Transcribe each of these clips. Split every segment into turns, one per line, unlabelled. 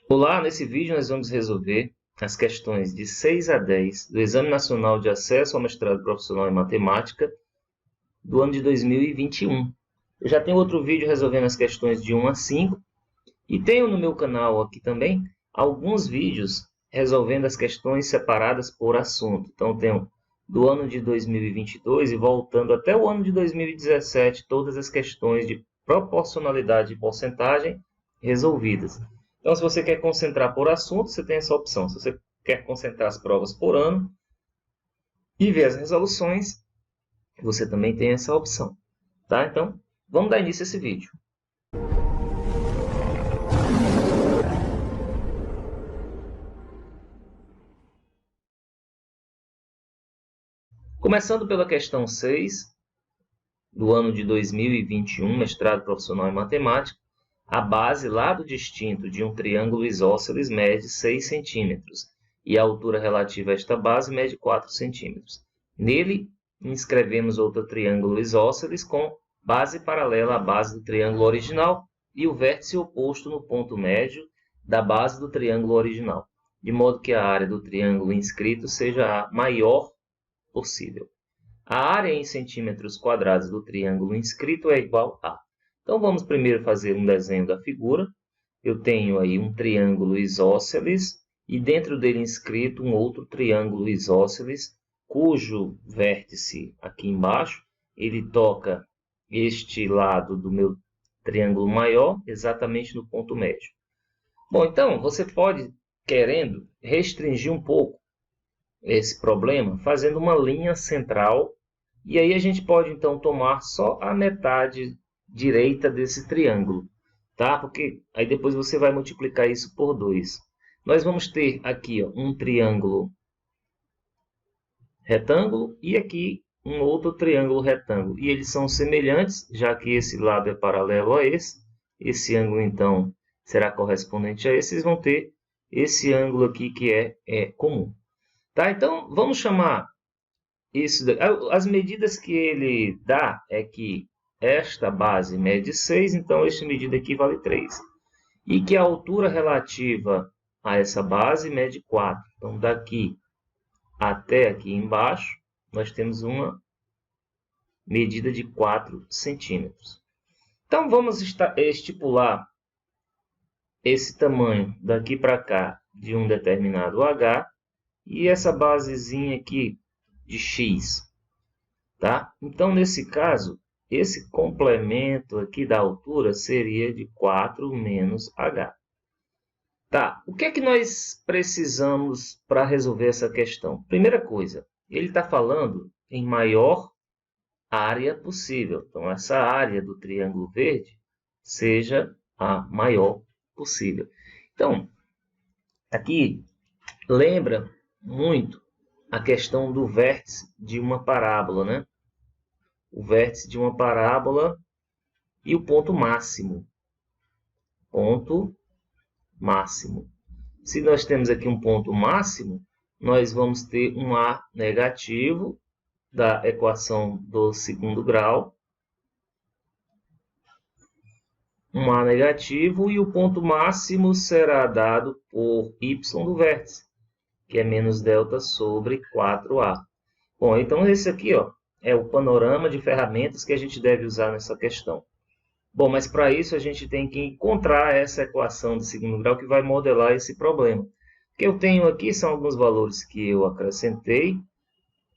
Olá, nesse vídeo nós vamos resolver as questões de 6 a 10 do Exame Nacional de Acesso ao Mestrado Profissional em Matemática do ano de 2021. Eu já tenho outro vídeo resolvendo as questões de 1 a 5 e tenho no meu canal aqui também alguns vídeos resolvendo as questões separadas por assunto. Então tenho do ano de 2022 e voltando até o ano de 2017 todas as questões de proporcionalidade e porcentagem resolvidas. Então, se você quer concentrar por assunto, você tem essa opção. Se você quer concentrar as provas por ano e ver as resoluções, você também tem essa opção. Tá? Então, vamos dar início a esse vídeo. Começando pela questão 6, do ano de 2021, mestrado profissional em matemática, a base lado distinto de um triângulo isósceles mede 6 centímetros e a altura relativa a esta base mede 4 centímetros. Nele, inscrevemos outro triângulo isósceles com base paralela à base do triângulo original e o vértice oposto no ponto médio da base do triângulo original, de modo que a área do triângulo inscrito seja a maior possível. A área em centímetros quadrados do triângulo inscrito é igual a... Então, vamos primeiro fazer um desenho da figura. Eu tenho aí um triângulo isósceles e dentro dele inscrito um outro triângulo isósceles, cujo vértice aqui embaixo, ele toca este lado do meu triângulo maior, exatamente no ponto médio. Bom, então, você pode, querendo, restringir um pouco esse problema, fazendo uma linha central, e aí a gente pode, então, tomar só a metade direita desse triângulo, tá? Porque aí depois você vai multiplicar isso por 2. Nós vamos ter aqui ó, um triângulo retângulo e aqui um outro triângulo retângulo. E eles são semelhantes, já que esse lado é paralelo a esse. Esse ângulo, então, será correspondente a esse. Vocês vão ter esse ângulo aqui que é comum. Tá? Então, vamos chamar isso. As medidas que ele dá é que esta base mede 6, então esta medida aqui vale 3. E que a altura relativa a essa base mede 4. Então, daqui até aqui embaixo, nós temos uma medida de 4 centímetros. Então, vamos estipular esse tamanho daqui para cá de um determinado h e essa basezinha aqui de x. Tá? Então, nesse caso, esse complemento aqui da altura seria de 4 menos h. Tá, o que é que nós precisamos para resolver essa questão? Primeira coisa, ele está falando em maior área possível. Então, essa área do triângulo verde seja a maior possível. Então, aqui lembra muito a questão do vértice de uma parábola, né? O vértice de uma parábola e o ponto máximo. Ponto máximo. Se nós temos aqui um ponto máximo, nós vamos ter um A negativo da equação do segundo grau. Um A negativo e o ponto máximo será dado por y do vértice, que é menos delta sobre 4A. Bom, então esse aqui ó, é o panorama de ferramentas que a gente deve usar nessa questão. Bom, mas para isso a gente tem que encontrar essa equação de segundo grau que vai modelar esse problema. O que eu tenho aqui são alguns valores que eu acrescentei,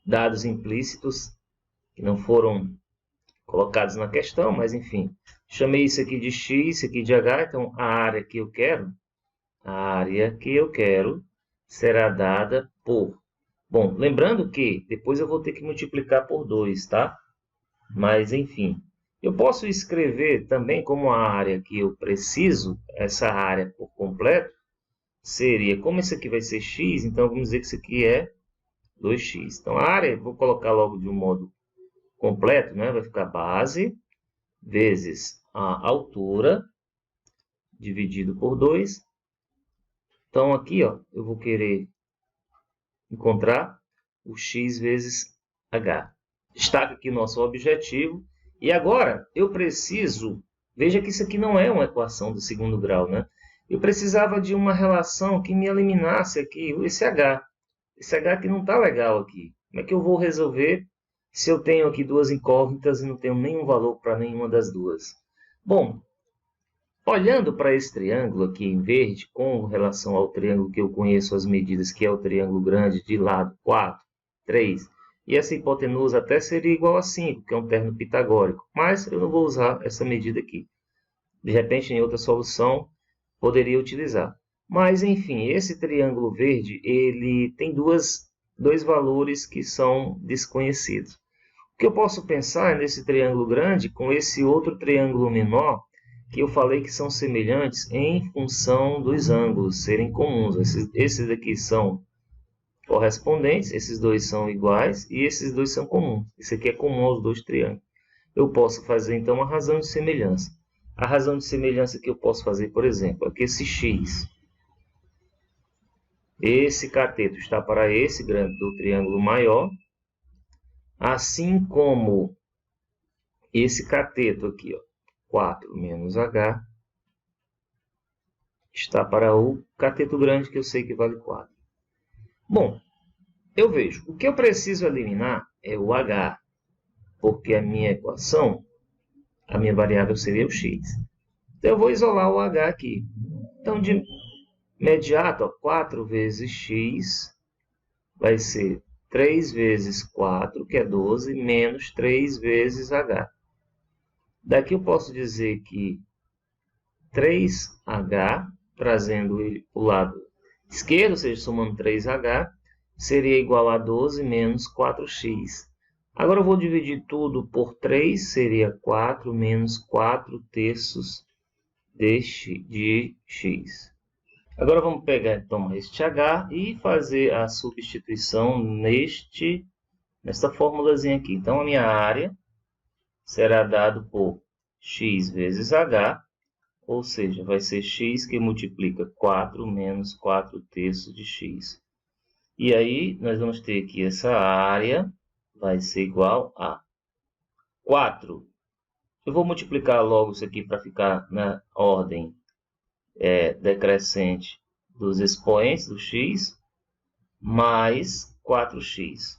dados implícitos, que não foram colocados na questão, mas enfim. Chamei isso aqui de x, isso aqui de h, então a área que eu quero será dada por... Bom, lembrando que depois eu vou ter que multiplicar por 2, tá? Mas enfim... Eu posso escrever também como a área que eu preciso, essa área por completo, seria, como isso aqui vai ser x, então vamos dizer que isso aqui é 2x. Então a área, vou colocar logo de um modo completo, né? Vai ficar base vezes a altura, dividido por 2. Então aqui ó, eu vou querer encontrar o x vezes h. Destaca aqui nosso objetivo. E agora, eu preciso... Veja que isso aqui não é uma equação do segundo grau, né? Eu precisava de uma relação que me eliminasse aqui esse H. Esse H aqui não está legal aqui. Como é que eu vou resolver se eu tenho aqui duas incógnitas e não tenho nenhum valor para nenhuma das duas? Bom, olhando para esse triângulo aqui em verde, com relação ao triângulo que eu conheço as medidas, que é o triângulo grande de lado 4, 3, e essa hipotenusa até seria igual a 5, que é um terno pitagórico, mas eu não vou usar essa medida aqui. De repente, em outra solução, poderia utilizar. Mas, enfim, esse triângulo verde, ele tem dois valores que são desconhecidos. O que eu posso pensar é nesse triângulo grande com esse outro triângulo menor, que eu falei que são semelhantes em função dos ângulos serem comuns. Esses aqui são correspondentes, esses dois são iguais e esses dois são comuns. Esse aqui é comum aos dois triângulos. Eu posso fazer, então, a razão de semelhança. A razão de semelhança que eu posso fazer, por exemplo, é que esse x, esse cateto está para esse grande do triângulo maior, assim como esse cateto aqui, ó, 4 menos h, está para o cateto grande, que eu sei que vale 4. Bom, eu vejo, o que eu preciso eliminar é o h, porque a minha equação, a minha variável seria o x. Então, eu vou isolar o h aqui. Então, de imediato, ó, 4 vezes x vai ser 3 vezes 4, que é 12, menos 3 vezes h. Daqui eu posso dizer que 3h, trazendo ele para o lado esquerdo, ou seja, somando 3h, seria igual a 12 menos 4x. Agora eu vou dividir tudo por 3, seria 4 menos 4 terços de x. Agora vamos pegar então este h e fazer a substituição nesta formulazinha aqui. Então a minha área será dado por x vezes h, ou seja, vai ser x que multiplica 4 menos 4 terços de x. E aí nós vamos ter que essa área vai ser igual a 4. Eu vou multiplicar logo isso aqui para ficar na ordem decrescente dos expoentes do x, mais 4x.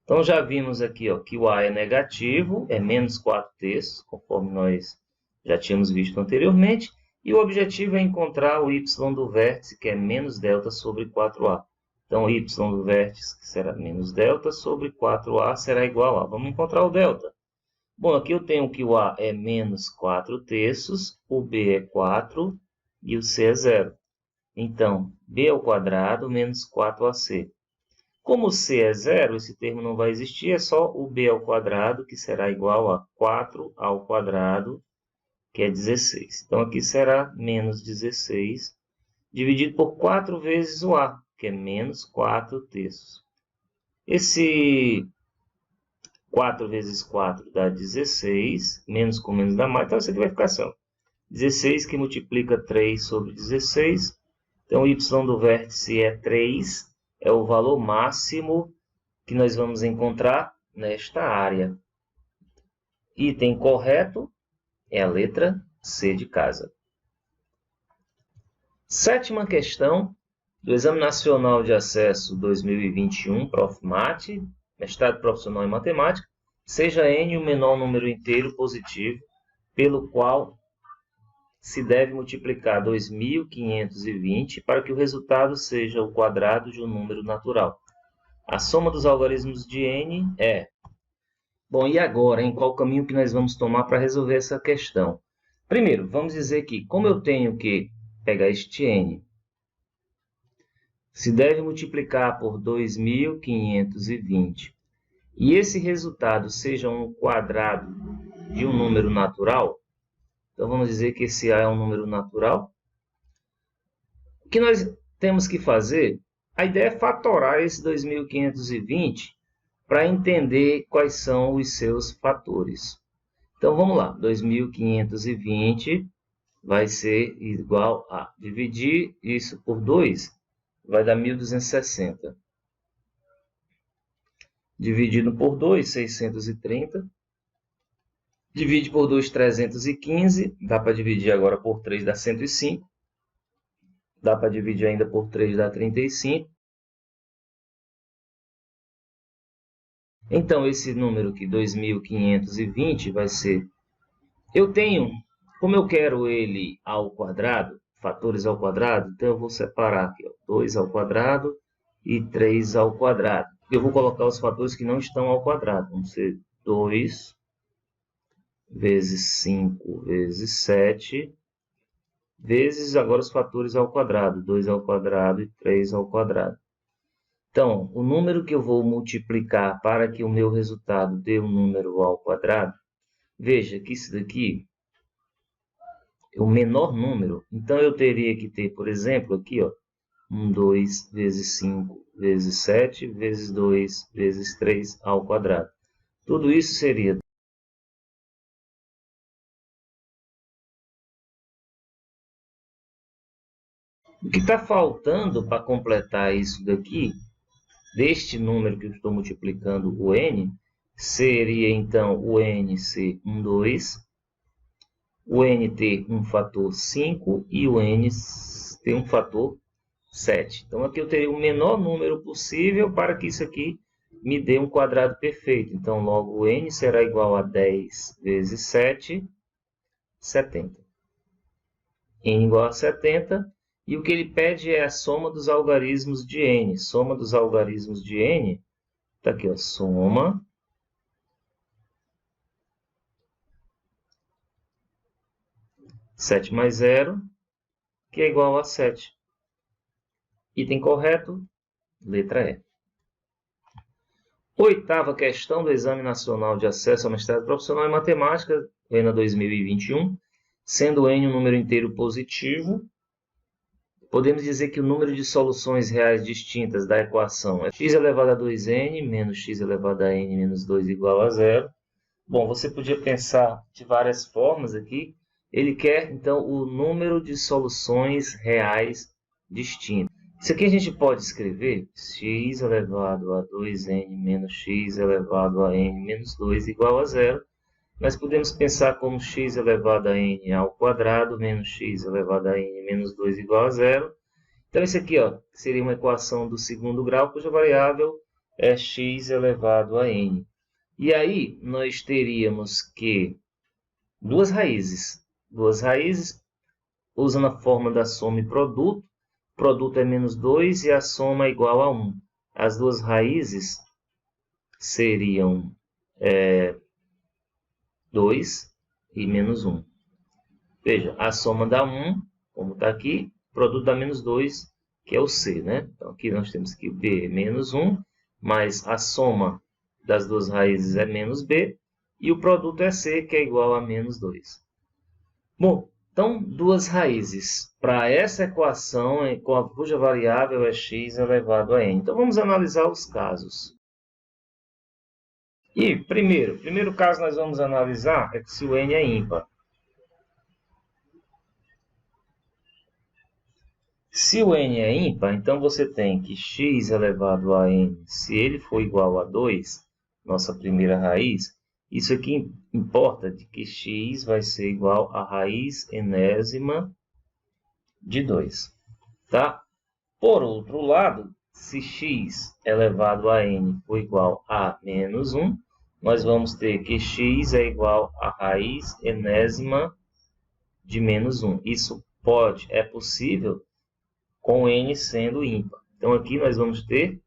Então, já vimos aqui ó, que o a é negativo, é menos 4 terços, conforme nós já tínhamos visto anteriormente. E o objetivo é encontrar o y do vértice, que é menos delta sobre 4a. Então, o y do vértice, que será menos delta sobre 4a, será igual a... Vamos encontrar o delta. Bom, aqui eu tenho que o a é menos 4 terços, o b é 4 e o c é 0. Então, b ao quadrado menos 4ac. Como c é 0, esse termo não vai existir, é só o b ao quadrado, que será igual a 4 ao quadrado, que é 16. Então, aqui será menos 16, dividido por 4 vezes o a, que é menos 4 terços. Esse 4 vezes 4 dá 16, menos com menos dá mais, então isso aqui vai ficar assim, ó. 16 que multiplica 3 sobre 16, então o y do vértice é 3, é o valor máximo que nós vamos encontrar nesta área. Item correto é a letra C de casa. Sétima questão do Exame Nacional de Acesso 2021, Profmat, mestrado profissional em matemática, seja n o menor número inteiro positivo, pelo qual se deve multiplicar 2.520 para que o resultado seja o quadrado de um número natural. A soma dos algarismos de n é... Bom, e agora, em qual caminho que nós vamos tomar para resolver essa questão? Primeiro, vamos dizer que, como eu tenho que pegar este n, se deve multiplicar por 2.520, e esse resultado seja um quadrado de um número natural, então vamos dizer que esse a é um número natural. O que nós temos que fazer, a ideia é fatorar esse 2.520 para entender quais são os seus fatores. Então vamos lá, 2.520 vai ser igual a dividir isso por 2, vai dar 1.260. Dividido por 2, 630. Divide por 2, 315. Dá para dividir agora por 3, dá 105. Dá para dividir ainda por 3, dá 35. Então, esse número aqui, 2.520, vai ser... Eu tenho, como eu quero ele ao quadrado, fatores ao quadrado, então eu vou separar aqui, ó, 2 ao quadrado e 3 ao quadrado. Eu vou colocar os fatores que não estão ao quadrado. Vão ser 2 vezes 5 vezes 7, vezes agora os fatores ao quadrado, 2 ao quadrado e 3 ao quadrado. Então, o número que eu vou multiplicar para que o meu resultado dê um número ao quadrado, veja que isso daqui é o menor número. Então, eu teria que ter, por exemplo, aqui, ó, 2 vezes 5 vezes 7 vezes 2 vezes 3 ao quadrado. Tudo isso seria... O que está faltando para completar isso daqui, deste número que eu estou multiplicando o n, seria então o n ser 2, o n ter um fator 5 e o n ter um fator 7. Então aqui eu teria o menor número possível para que isso aqui me dê um quadrado perfeito. Então logo o n será igual a 10 vezes 7, 70. n igual a 70. E o que ele pede é a soma dos algarismos de n. Soma dos algarismos de n, está aqui, ó, soma 7 mais 0, que é igual a 7. Item correto, letra E. Oitava questão do Exame Nacional de Acesso ao Mestrado Profissional em Matemática, ENA 2021, sendo n um número inteiro positivo, podemos dizer que o número de soluções reais distintas da equação é x elevado a 2n menos x elevado a n menos 2 igual a 0. Bom, você podia pensar de várias formas aqui. Ele quer, então, o número de soluções reais distintas. Isso aqui a gente pode escrever x elevado a 2n menos x elevado a n menos 2 igual a 0. Nós podemos pensar como x elevado a n ao quadrado menos x elevado a n menos 2 igual a 0. Então, isso aqui, ó, seria uma equação do segundo grau, cuja variável é x elevado a n. E aí, nós teríamos que duas raízes usando a forma da soma e produto. Produto é menos 2 e a soma é igual a 1. As duas raízes seriam 2 e menos 1. Veja, a soma dá 1, como está aqui, o produto dá menos 2, que é o C, né? Então, aqui nós temos que B é menos 1, mais a soma das duas raízes é menos B, e o produto é C, que é igual a menos 2. Bom, então, duas raízes para essa equação, cuja variável é x elevado a n. Então, vamos analisar os casos. E, primeiro caso nós vamos analisar é se o n é ímpar. Se o n é ímpar, então você tem que x elevado a n, se ele for igual a 2, nossa primeira raiz, isso aqui importa de que x vai ser igual a raiz enésima de 2. Tá? Por outro lado, se x elevado a n for igual a menos 1, nós vamos ter que x é igual a raiz enésima de menos 1. Isso é possível com n sendo ímpar. Então, aqui nós vamos ter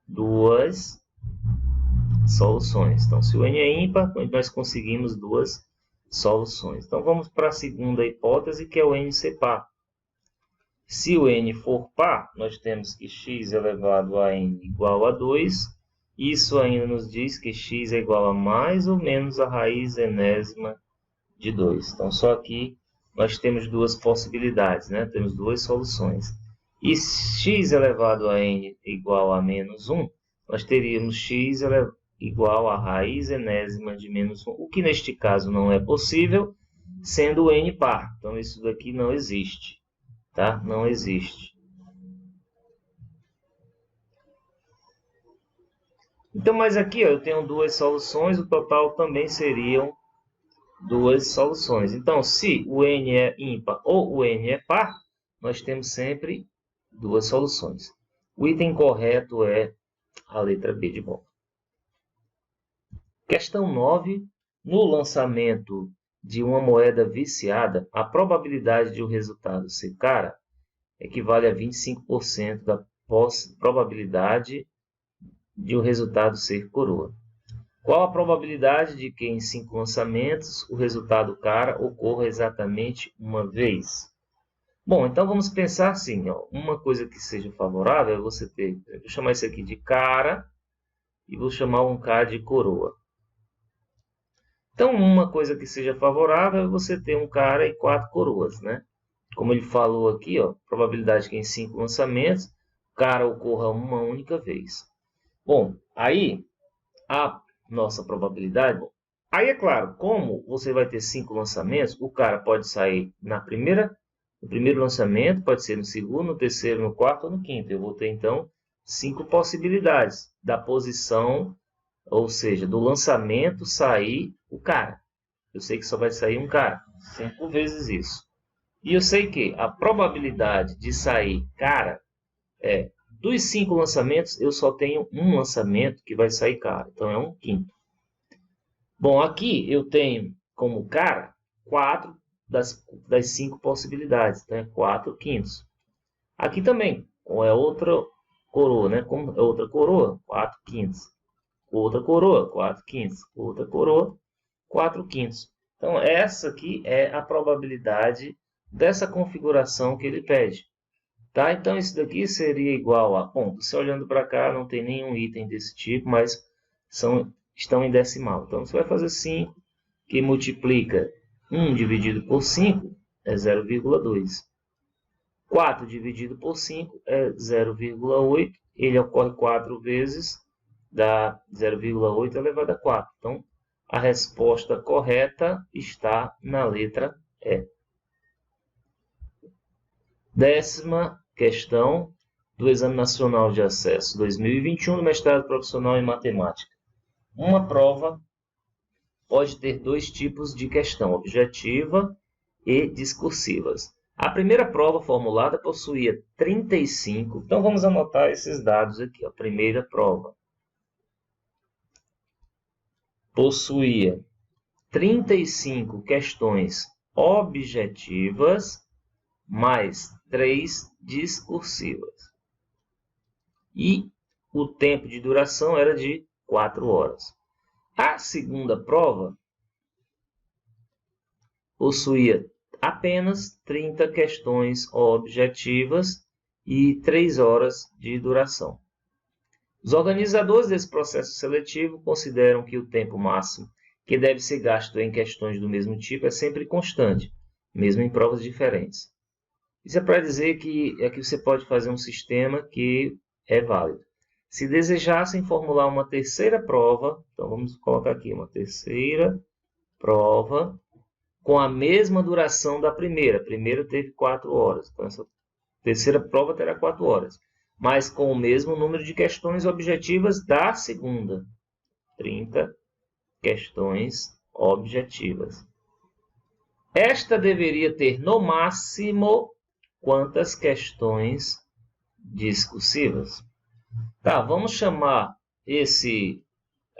duas soluções. Então, se o n é ímpar, nós conseguimos duas soluções. Então, vamos para a segunda hipótese, que é o n ser par. Se o n for par, nós temos que x elevado a n igual a 2. Isso ainda nos diz que x é igual a mais ou menos a raiz enésima de 2. Então, só aqui nós temos duas possibilidades, né? Temos duas soluções. E x elevado a n igual a menos 1, nós teríamos x igual a raiz enésima de menos 1, o que neste caso não é possível, sendo o n par. Então, isso daqui não existe. Tá? Não existe. Então, mas aqui ó, eu tenho duas soluções, o total também seriam duas soluções. Então, se o n é ímpar ou o n é par, nós temos sempre duas soluções. O item correto é a letra B de volta. Questão 9. No lançamento de uma moeda viciada, a probabilidade de o resultado ser cara equivale a 25% da probabilidade de o resultado ser coroa. Qual a probabilidade de que em 5 lançamentos o resultado cara ocorra exatamente uma vez? Bom, então vamos pensar assim, ó, uma coisa que seja favorável é você ter, eu vou chamar isso aqui de cara e vou chamar um K de coroa. Então, uma coisa que seja favorável é você ter um cara e 4 coroas, né? Como ele falou aqui, ó, probabilidade que em 5 lançamentos o cara ocorra uma única vez. Bom, aí a nossa probabilidade... Bom, aí é claro, como você vai ter 5 lançamentos, o cara pode sair no primeiro lançamento, pode ser no segundo, no terceiro, no quarto ou no quinto. Eu vou ter, então, 5 possibilidades da posição, ou seja, do lançamento sair o cara. Eu sei que só vai sair um cara, 5 vezes isso. E eu sei que a probabilidade de sair cara é, dos 5 lançamentos, eu só tenho um lançamento que vai sair cara. Então, é 1/5. Bom, aqui eu tenho como cara 4 das 5 possibilidades. Então, é 4/5. Aqui também, é outra coroa, né? Como é outra coroa, 4/5. Outra coroa, 4/5. Outra coroa, 4/5. Então, essa aqui é a probabilidade dessa configuração que ele pede. Tá? Então, isso daqui seria igual a... Bom, você olhando para cá, não tem nenhum item desse tipo, mas estão em decimal. Então, você vai fazer 5, que multiplica 1 dividido por 5 é 0,2. 4 dividido por 5 é 0,8. Ele ocorre 4 vezes, dá 0,8 elevado a 4. Então, a resposta correta está na letra E. 10ª questão do Exame Nacional de Acesso 2021 do Mestrado Profissional em Matemática. Uma prova pode ter 2 tipos de questão, objetiva e discursivas. A primeira prova formulada possuía 35, então vamos anotar esses dados aqui. A primeira prova possuía 35 questões objetivas mais 3 discursivas. E o tempo de duração era de 4 horas. A segunda prova possuía apenas 30 questões objetivas e 3 horas de duração. Os organizadores desse processo seletivo consideram que o tempo máximo que deve ser gasto em questões do mesmo tipo é sempre constante, mesmo em provas diferentes. Isso é para dizer que aqui você pode fazer um sistema que é válido. Se desejassem formular uma terceira prova, então vamos colocar aqui uma terceira prova com a mesma duração da primeira. A primeira teve 4 horas, então essa terceira prova terá 4 horas, mas com o mesmo número de questões objetivas da segunda. 30 questões objetivas. Esta deveria ter no máximo quantas questões discursivas? Tá, vamos chamar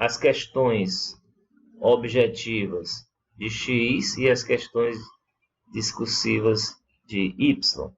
as questões objetivas de x e as questões discursivas de y.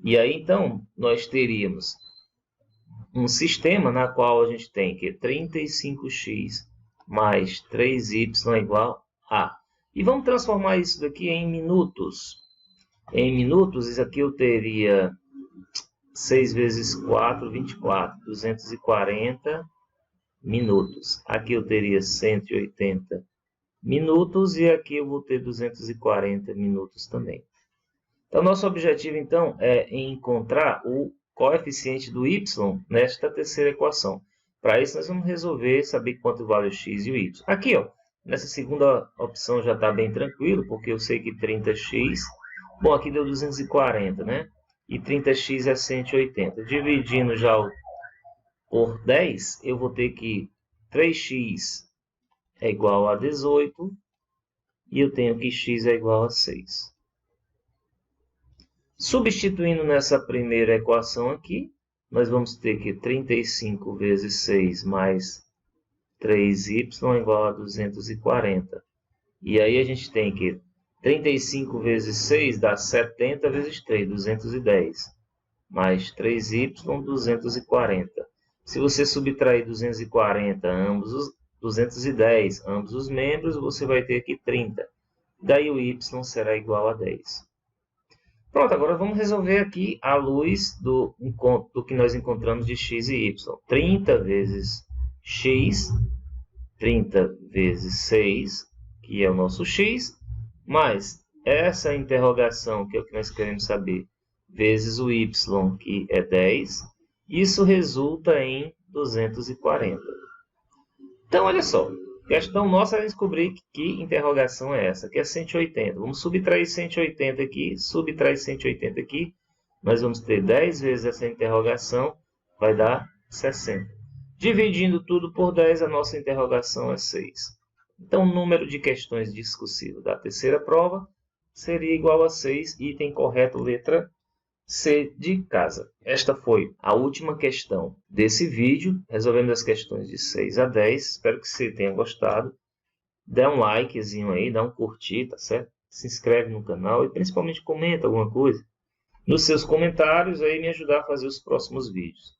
E aí, então, nós teríamos um sistema na qual a gente tem que 35x mais 3y é igual a... E vamos transformar isso daqui em minutos. Em minutos, isso aqui eu teria 6 vezes 4, 24, 240 minutos. Aqui eu teria 180 minutos e aqui eu vou ter 240 minutos também. Então, nosso objetivo, então, é encontrar o coeficiente do y nesta terceira equação. Para isso, nós vamos resolver saber quanto vale o x e o y. Aqui, ó, nessa segunda opção já está bem tranquilo, porque eu sei que 30x... Bom, aqui deu 240, né? E 30x é 180. Dividindo já por 10, eu vou ter que 3x é igual a 18 e eu tenho que x é igual a 6. Substituindo nessa primeira equação aqui, nós vamos ter que 35 vezes 6 mais 3y é igual a 240. E aí a gente tem que 35 vezes 6 dá 70 vezes 3, 210. Mais 3y, 240. Se você subtrair 240, ambos os 210, ambos os membros, você vai ter aqui 30. Daí o y será igual a 10. Pronto, agora vamos resolver aqui à luz do que nós encontramos de x e y. 30 vezes x, 30 vezes 6, que é o nosso x, mais essa interrogação, que é o que nós queremos saber, vezes o y, que é 10, isso resulta em 240. Então, olha só, a questão nossa é descobrir que interrogação é essa, que é 180. Vamos subtrair 180 aqui, subtrair 180 aqui, nós vamos ter 10 vezes essa interrogação, vai dar 60. Dividindo tudo por 10, a nossa interrogação é 6. Então, o número de questões discursivas da terceira prova seria igual a 6, item correto, letra C de casa. Esta foi a última questão desse vídeo. Resolvemos as questões de 6 a 10. Espero que você tenha gostado. Dê um likezinho aí, dá um curtir, tá certo? Se inscreve no canal e principalmente comenta alguma coisa. Nos seus comentários aí me ajudar a fazer os próximos vídeos.